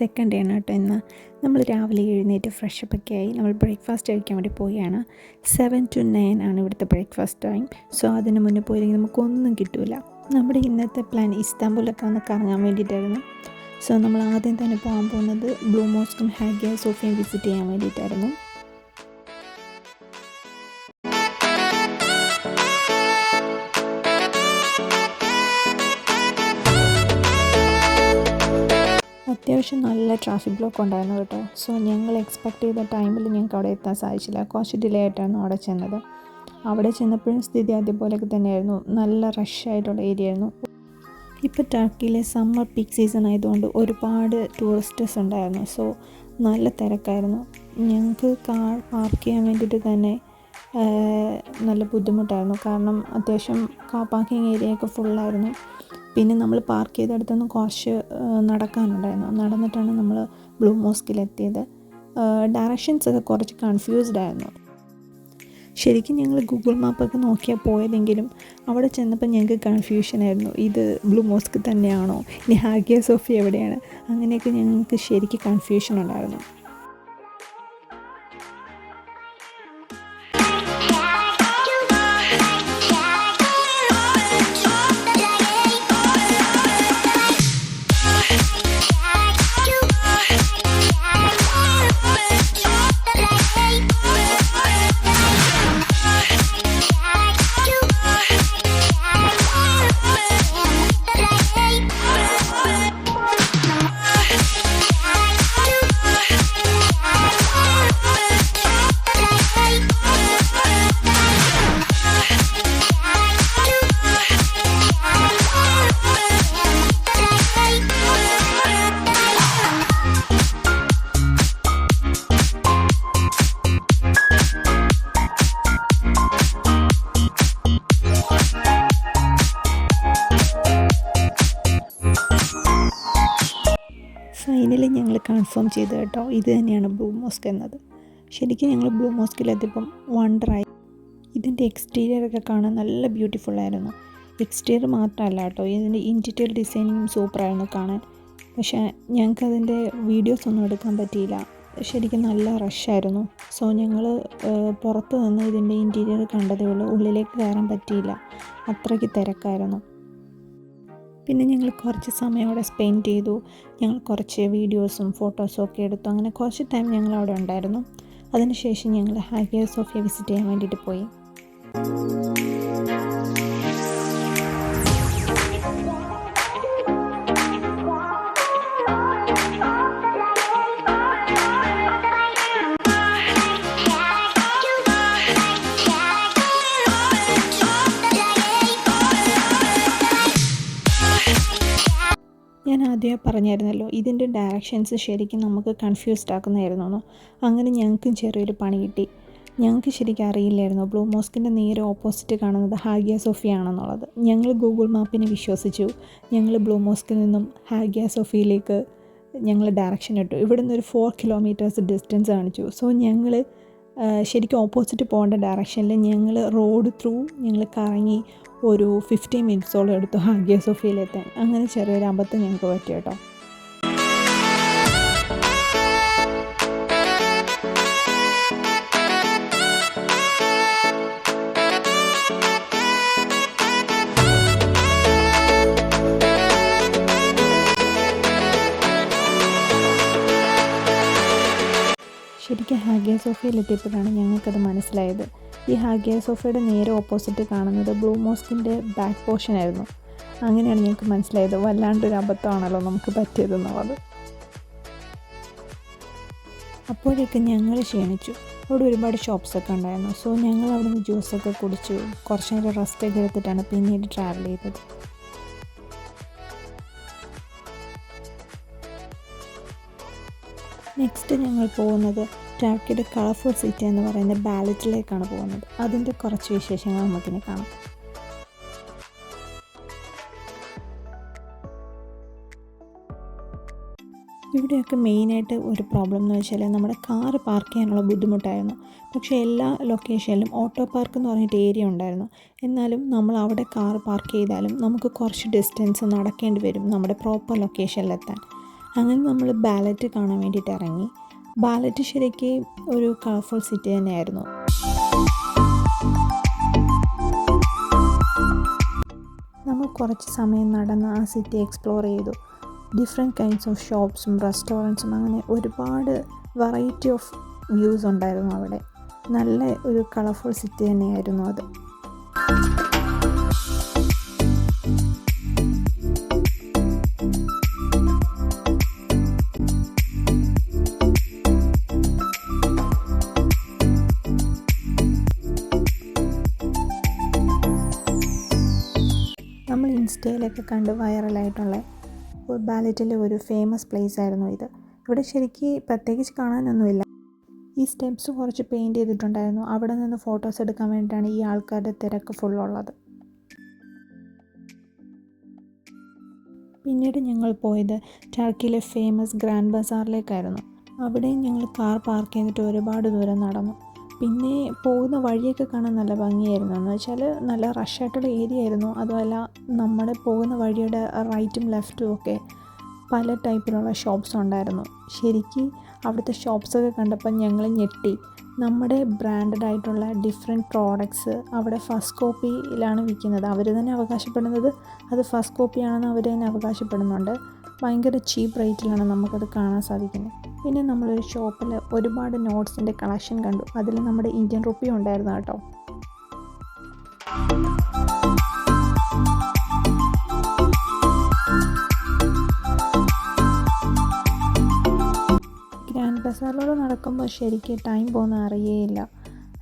Second day ആണ് കേട്ടോ ഇന്ന്. നമ്മൾ രാവിലെ എഴുന്നേറ്റ് ഫ്രഷപ്പൊക്കെ ആയി നമ്മൾ ബ്രേക്ക്ഫാസ്റ്റ് കഴിക്കാൻ വേണ്ടി പോവുകയാണ്. 7 to 9 ആണ് ഇവിടുത്തെ ബ്രേക്ക്ഫാസ്റ്റ് ടൈം. സോ അതിന് മുന്നേ പോയില്ലെങ്കിൽ നമുക്കൊന്നും കിട്ടില്ല. നമ്മുടെ ഇന്നത്തെ പ്ലാൻ ഇസ്താംബുളിലൊക്കെ ഒന്ന് കറങ്ങാൻ വേണ്ടിയിട്ടായിരുന്നു. സോ നമ്മൾ ആദ്യം തന്നെ പോകാൻ പോകുന്നത് ബ്ലൂ മോസ്കും ഹാഗിയ സോഫിയയും വിസിറ്റ് ചെയ്യാൻ വേണ്ടിയിട്ടായിരുന്നു. അത്യാവശ്യം നല്ല ട്രാഫിക് ബ്ലോക്ക് ഉണ്ടായിരുന്നു കേട്ടോ. സോ ഞങ്ങൾ എക്സ്പെക്റ്റ് ചെയ്ത ടൈമിൽ ഞങ്ങൾക്ക് അവിടെ എത്താൻ സാധിച്ചില്ല. കുറച്ച് ഡിലേ ആയിട്ടായിരുന്നു അവിടെ ചെന്നത്. അവിടെ ചെന്നപ്പോഴും സ്ഥിതി അതേപോലെയൊക്കെ തന്നെയായിരുന്നു. നല്ല റഷായിട്ടുള്ള ഏരിയ ആയിരുന്നു. ഇപ്പോൾ ടർക്കിയിലെ സമ്മർ പീക്ക് സീസൺ ആയതുകൊണ്ട് ഒരുപാട് ടൂറിസ്റ്റേഴ്സ് ഉണ്ടായിരുന്നു. സോ നല്ല തിരക്കായിരുന്നു. ഞങ്ങൾക്ക് കാർ പാർക്ക് ചെയ്യാൻ വേണ്ടിയിട്ട് തന്നെ നല്ല ബുദ്ധിമുട്ടായിരുന്നു. കാരണം അത്യാവശ്യം കാർ പാർക്കിംഗ് ഏരിയയൊക്കെ ഫുള്ളായിരുന്നു. പിന്നെ നമ്മൾ പാർക്ക് ചെയ്തെടുത്തുനിന്ന് കുറച്ച് നടക്കാനുണ്ടായിരുന്നു. നടന്നിട്ടാണ് നമ്മൾ ബ്ലൂ മോസ്കിലെത്തിയത്. ഡയറക്ഷൻസ് ഒക്കെ കുറച്ച് കൺഫ്യൂസ്ഡ് ആയിരുന്നു. ശരിക്കും ഞങ്ങൾ ഗൂഗിൾ മാപ്പൊക്കെ നോക്കിയാൽ പോയതെങ്കിലും അവിടെ ചെന്നപ്പോൾ ഞങ്ങൾക്ക് കൺഫ്യൂഷനായിരുന്നു. ഇത് ബ്ലൂ മോസ്ക് തന്നെയാണോ, ഇനി ഹാഗിയ സോഫിയ എവിടെയാണ്, അങ്ങനെയൊക്കെ ഞങ്ങൾക്ക് ശരിക്കും കൺഫ്യൂഷൻ ഉണ്ടായിരുന്നു. ഫൈനലി ഞങ്ങൾ കൺഫേം ചെയ്തു കേട്ടോ, ഇത് തന്നെയാണ് ബ്ലൂ മോസ്ക് എന്നത്. ശരിക്കും ഞങ്ങൾ ബ്ലൂ മോസ്കിലെത്തിയപ്പം വണ്ടറായി. ഇതിൻ്റെ എക്സ്റ്റീരിയറൊക്കെ കാണാൻ നല്ല ബ്യൂട്ടിഫുള്ളായിരുന്നു. എക്സ്റ്റീരിയർ മാത്രമല്ല കേട്ടോ, ഇതിൻ്റെ ഇൻറ്റീരിയർ ഡിസൈനിങ്ങും സൂപ്പറായിരുന്നു കാണാൻ. പക്ഷേ ഞങ്ങൾക്കതിൻ്റെ വീഡിയോസ് ഒന്നും എടുക്കാൻ പറ്റിയില്ല. ശരിക്കും നല്ല റഷായിരുന്നു. സോ ഞങ്ങൾ പുറത്ത് നിന്ന് ഇതിൻ്റെ ഇൻറ്റീരിയർ കണ്ടതേ ഉള്ളൂ. ഉള്ളിലേക്ക് കയറാൻ പറ്റിയില്ല, അത്രയ്ക്ക് തിരക്കായിരുന്നു. പിന്നെ ഞങ്ങൾ കുറച്ച് സമയം അവിടെ സ്പെൻഡ് ചെയ്തു. ഞങ്ങൾ കുറച്ച് വീഡിയോസും ഫോട്ടോസും ഒക്കെ എടുത്തു. അങ്ങനെ കുറച്ച് ടൈം ഞങ്ങൾ അവിടെ ഉണ്ടായിരുന്നു. അതിനുശേഷം ഞങ്ങൾ ഹാഗിയ സോഫിയ വിസിറ്റ് ചെയ്യാൻ വേണ്ടിയിട്ട് പോയി. ഞാൻ ആദ്യമേ പറഞ്ഞായിരുന്നല്ലോ, ഇതിൻ്റെ ഡയറക്ഷൻസ് ശരിക്കും നമുക്ക് കൺഫ്യൂസ്ഡ് ആക്കുന്നതായിരുന്നു. അങ്ങനെ ഞങ്ങൾക്കും ചെറിയൊരു പണി കിട്ടി. ഞങ്ങൾക്ക് ശരിക്കും അറിയില്ലായിരുന്നു ബ്ലൂ മോസ്കിൻ്റെ നേരെ ഓപ്പോസിറ്റ് കാണുന്നത് ഹാഗിയ സോഫിയ ആണെന്നുള്ളത്. ഞങ്ങൾ ഗൂഗിൾ മാപ്പിനെ വിശ്വസിച്ചു. ഞങ്ങൾ ബ്ലൂ മോസ്കിൽ നിന്നും ഹാഗിയ സോഫിയയിലേക്ക് ഞങ്ങൾ ഡയറക്ഷൻ ഇട്ടു. ഇവിടെ നിന്നൊരു 4 kilometers ഡിസ്റ്റൻസ് കാണിച്ചു. സോ ഞങ്ങൾ ശരിക്കും ഓപ്പോസിറ്റ് പോകേണ്ട ഡയറക്ഷനിൽ ഞങ്ങൾ റോഡ് ത്രൂ ഞങ്ങൾ കറങ്ങി ഒരു 15 minutesോളം എടുത്തു ഹാഗിയ സോഫിയയിലെത്താൻ. അങ്ങനെ ചെറിയൊരു അബദ്ധം ഞങ്ങൾക്ക് പറ്റി കേട്ടോ. ശരിക്കും ഹാഗിയ സോഫിയയിലെത്തിയപ്പോഴാണ് ഞങ്ങൾക്കത് മനസ്സിലായത്. ഈ ഹാഗിയ സോഫിയയുടെ നേരെ ഓപ്പോസിറ്റ് കാണുന്നത് ബ്ലൂ മോസ്കിൻ്റെ ബാക്ക് പോർഷൻ ആയിരുന്നു. അങ്ങനെയാണ് ഞങ്ങൾക്ക് മനസ്സിലായത് വല്ലാണ്ടൊരു അബദ്ധമാണല്ലോ നമുക്ക് പറ്റിയതെന്നുള്ളത്. അപ്പോഴേക്ക് ഞങ്ങൾ ക്ഷീണിച്ചു. അവിടെ ഒരുപാട് ഷോപ്സൊക്കെ ഉണ്ടായിരുന്നു. സോ ഞങ്ങൾ അവിടെ നിന്ന് ജ്യൂസൊക്കെ കുടിച്ചു. കുറച്ച് നേരം റെസ്റ്റൊക്കെ എടുത്തിട്ടാണ് പിന്നീട് ട്രാവൽ ചെയ്തത്. നെക്സ്റ്റ് ഞങ്ങൾ പോകുന്നത് ടർക്കിയുടെ കളർഫുൾ സിറ്റി എന്ന് പറയുന്ന ബാലറ്റിലേക്കാണ് പോകുന്നത്. അതിൻ്റെ കുറച്ച് വിശേഷങ്ങൾ നമുക്കിനി കാണാം. ഇവിടെയൊക്കെ മെയിനായിട്ട് ഒരു പ്രോബ്ലം എന്ന് വെച്ചാൽ നമ്മുടെ കാറ് പാർക്ക് ചെയ്യാനുള്ള ബുദ്ധിമുട്ടായിരുന്നു. പക്ഷേ എല്ലാ ലൊക്കേഷനിലും ഓട്ടോ പാർക്ക് എന്ന് പറഞ്ഞിട്ട് ഏരിയ ഉണ്ടായിരുന്നു. എന്നാലും നമ്മൾ അവിടെ കാർ പാർക്ക് ചെയ്താലും നമുക്ക് കുറച്ച് ഡിസ്റ്റൻസ് നടക്കേണ്ടി വരും നമ്മുടെ പ്രോപ്പർ ലൊക്കേഷനിലെത്താൻ. അങ്ങനെ നമ്മൾ ബാലറ്റ് കാണാൻ വേണ്ടിയിട്ട് ഇറങ്ങി. ബാലറ്റ് ശരിക്കും ഒരു കളർഫുൾ സിറ്റി തന്നെയായിരുന്നു. നമ്മൾ കുറച്ച് സമയം നടന്ന് ആ സിറ്റി എക്സ്പ്ലോർ ചെയ്തു. ഡിഫറെൻറ്റ് കൈൻഡ്സ് ഓഫ് ഷോപ്സും റെസ്റ്റോറൻറ്റ്സും അങ്ങനെ ഒരുപാട് വെറൈറ്റി ഓഫ് വ്യൂസ് ഉണ്ടായിരുന്നു അവിടെ. നല്ല ഒരു കളർഫുൾ സിറ്റി തന്നെയായിരുന്നു അത്. നമ്മൾ ഇൻസ്റ്റയിലൊക്കെ കണ്ട് വൈറലായിട്ടുള്ള ബാലറ്റിലെ ഒരു ഫേമസ് പ്ലേസ് ആയിരുന്നു ഇത്. ഇവിടെ ശരിക്കും പ്രത്യേകിച്ച് കാണാനൊന്നുമില്ല. ഈ സ്റ്റെപ്സ് കുറച്ച് പെയിൻറ് ചെയ്തിട്ടുണ്ടായിരുന്നു. അവിടെ നിന്ന് ഫോട്ടോസ് എടുക്കാൻ വേണ്ടിയിട്ടാണ് ഈ ആൾക്കാരുടെ തിരക്ക് ഫുള്ളുള്ളത്. പിന്നീട് ഞങ്ങൾ പോയത് ടർക്കിയിലെ ഫേമസ് ഗ്രാൻഡ് ബസാറിലേക്കായിരുന്നു. അവിടെയും ഞങ്ങൾ കാർ പാർക്ക് ചെയ്തിട്ട് ഒരുപാട് ദൂരം നടന്നു. പിന്നെ പോകുന്ന വഴിയൊക്കെ കാണാൻ നല്ല ഭംഗിയായിരുന്നു. എന്ന് വെച്ചാൽ നല്ല റഷായിട്ടുള്ള ഏരിയ ആയിരുന്നു. അതുമല്ല നമ്മുടെ പോകുന്ന വഴിയുടെ റൈറ്റും ലെഫ്റ്റും ഒക്കെ പല ടൈപ്പിലുള്ള ഷോപ്സ് ഉണ്ടായിരുന്നു. ശരിക്കും അവിടുത്തെ ഷോപ്സൊക്കെ കണ്ടപ്പോൾ ഞങ്ങൾ ഞെട്ടി. നമ്മുടെ ബ്രാൻഡഡ് ആയിട്ടുള്ള ഡിഫറെൻറ്റ് പ്രോഡക്ട്സ് അവിടെ ഫസ്റ്റ് കോപ്പിയിലാണ് വിൽക്കുന്നത്. അവർ തന്നെ അവകാശപ്പെടുന്നത് അത് ഫസ്റ്റ് കോപ്പിയാണെന്ന് അവർ തന്നെ അവകാശപ്പെടുന്നുണ്ട്. ഭയങ്കര ചീപ്പ് റേറ്റിലാണ് നമുക്കത് കാണാൻ സാധിക്കുന്നത്. പിന്നെ നമ്മളൊരു ഷോപ്പിൽ ഒരുപാട് നോട്ട്സിൻ്റെ കളക്ഷൻ കണ്ടു. അതിൽ നമ്മുടെ ഇന്ത്യൻ റുപ്പി ഉണ്ടായിരുന്നു കേട്ടോ. ഗ്രാൻഡ് ബസാറിലൂടെ നടക്കുമ്പോൾ ശരിക്കും ടൈം പോകുന്ന അറിയേയില്ല.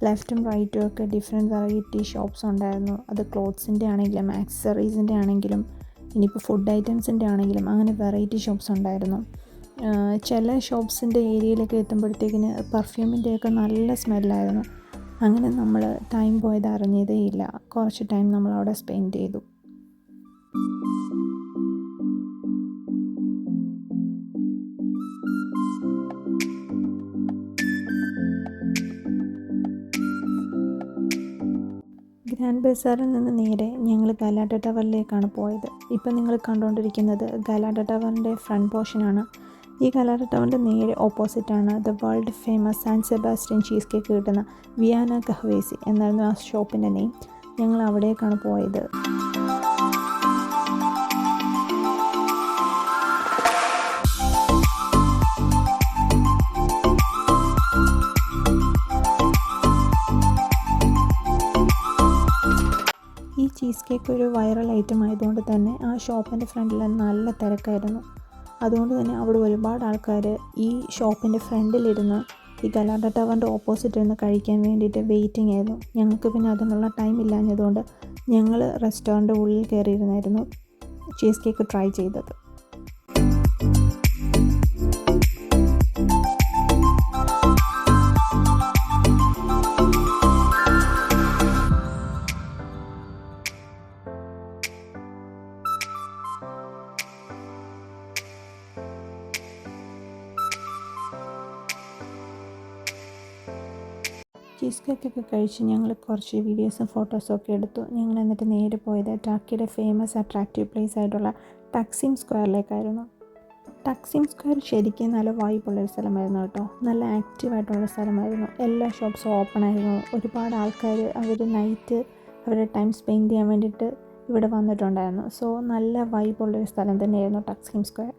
ലെഫ്റ്റും റൈറ്റും ഒക്കെ ഡിഫറെൻറ്റ് വെറൈറ്റി ഷോപ്സ് ഉണ്ടായിരുന്നു. അത് ക്ലോത്ത്സിൻ്റെ ആണെങ്കിലും ആക്സസറീസിൻ്റെ ആണെങ്കിലും ഇനിയിപ്പോൾ ഫുഡ് ഐറ്റംസിൻ്റെ ആണെങ്കിലും അങ്ങനെ വെറൈറ്റി ഷോപ്സ് ഉണ്ടായിരുന്നു. ചില ഷോപ്സിൻ്റെ ഏരിയയിലൊക്കെ എത്തുമ്പോഴത്തേക്കിന് പെർഫ്യൂമിൻ്റെയൊക്കെ നല്ല സ്മെല്ലായിരുന്നു. അങ്ങനെ നമ്മൾ ടൈം പോയത് അറിഞ്ഞതേ ഇല്ല. കുറച്ച് ടൈം നമ്മളവിടെ സ്പെൻഡ് ചെയ്തു. ഗ്രാൻഡ് ബസാറിൽ നിന്ന് നേരെ ഞങ്ങൾ ഗലാട്ട ടവറിലേക്കാണ് പോയത്. ഇപ്പം നിങ്ങൾ കണ്ടുകൊണ്ടിരിക്കുന്നത് ഗലാട്ട ടവറിൻ്റെ ഫ്രണ്ട് പോർഷനാണ്. ഈ ഗലാട്ട ടവറിൻ്റെ നേരെ ഓപ്പോസിറ്റാണ് the world famous San Sebastian cheesecake കിട്ടുന്ന വിയാന കഹ്വേസി എന്നായിരുന്നു ആ ഷോപ്പിൻ്റെ നെയിം. ഞങ്ങൾ അവിടേക്കാണ് പോയത്. ഈ ചീസ് കേക്ക് ഒരു വൈറൽ ഐറ്റം ആയതുകൊണ്ട് തന്നെ ആ ഷോപ്പിൻ്റെ ഫ്രണ്ടിൽ നല്ല തിരക്കായിരുന്നു. അതുകൊണ്ട് തന്നെ അവിടെ ഒരുപാട് ആൾക്കാർ ഈ ഷോപ്പിൻ്റെ ഫ്രണ്ടിലിരുന്ന് ഈ ഗലാട്ട ടവറിൻ്റെ ഓപ്പോസിറ്റ് ഇരുന്ന് കഴിക്കാൻ വേണ്ടിയിട്ട് വെയിറ്റിംഗ് ആയിരുന്നു. ഞങ്ങൾക്ക് പിന്നെ അതിനുള്ള ടൈം ഇല്ലാഞ്ഞതുകൊണ്ട് ഞങ്ങൾ റെസ്റ്റോറൻറ്റ് ഉള്ളിൽ കയറിയിരുന്നായിരുന്നു ചീസ് കേക്ക് ട്രൈ ചെയ്തത്. ചീസ് കേക്കൊക്കെ കഴിച്ച് ഞങ്ങൾ കുറച്ച് വീഡിയോസും ഫോട്ടോസും ഒക്കെ എടുത്തു. ഞങ്ങൾ എന്നിട്ട് നേരെ പോയത് ടർക്കിയുടെ ഫേമസ് അട്രാക്റ്റീവ് പ്ലേസ് ആയിട്ടുള്ള ടക്സിം സ്ക്വയറിലേക്കായിരുന്നു. ടക്സിം സ്ക്വയർ ശരിക്കും നല്ല വൈബുള്ളൊരു സ്ഥലമായിരുന്നു കേട്ടോ. നല്ല ആക്റ്റീവായിട്ടുള്ള സ്ഥലമായിരുന്നു. എല്ലാ ഷോപ്സും ഓപ്പൺ ആയിരുന്നു. ഒരുപാട് ആൾക്കാർ അവർ നൈറ്റ് അവരുടെ ടൈം സ്പെൻഡ് ചെയ്യാൻ വേണ്ടിയിട്ട് ഇവിടെ വന്നിട്ടുണ്ടായിരുന്നു. സോ നല്ല വൈബുള്ളൊരു സ്ഥലം തന്നെയായിരുന്നു ടക്സിം സ്ക്വയർ.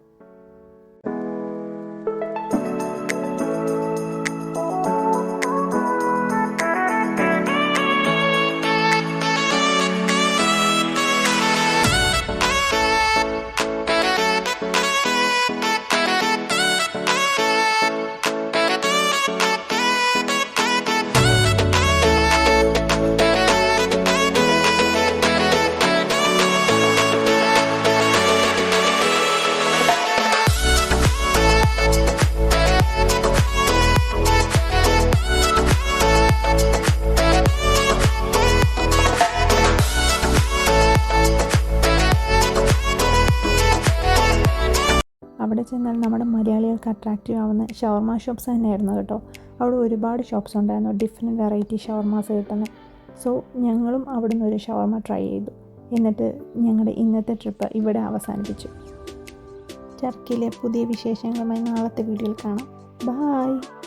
അവിടെ ചെന്നാൽ നമ്മുടെ മലയാളികൾക്ക് അട്രാക്റ്റീവ് ആവുന്ന ഷവർമ ഷോപ്സ് തന്നെയായിരുന്നു കേട്ടോ. അവിടെ ഒരുപാട് ഷോപ്സ് ഉണ്ടായിരുന്നു, ഡിഫറെൻറ്റ് വെറൈറ്റി ഷവർമാസ് കിട്ടുന്നത്. സോ ഞങ്ങളും അവിടെ നിന്ന് ഒരു ഷവർമ ട്രൈ ചെയ്തു. എന്നിട്ട് ഞങ്ങളുടെ ഇന്നത്തെ ട്രിപ്പ് ഇവിടെ അവസാനിപ്പിച്ചു. ടർക്കിയിലെ പുതിയ വിശേഷങ്ങളുമായി നാളത്തെ വീഡിയോയിൽ കാണാം. ബായ്.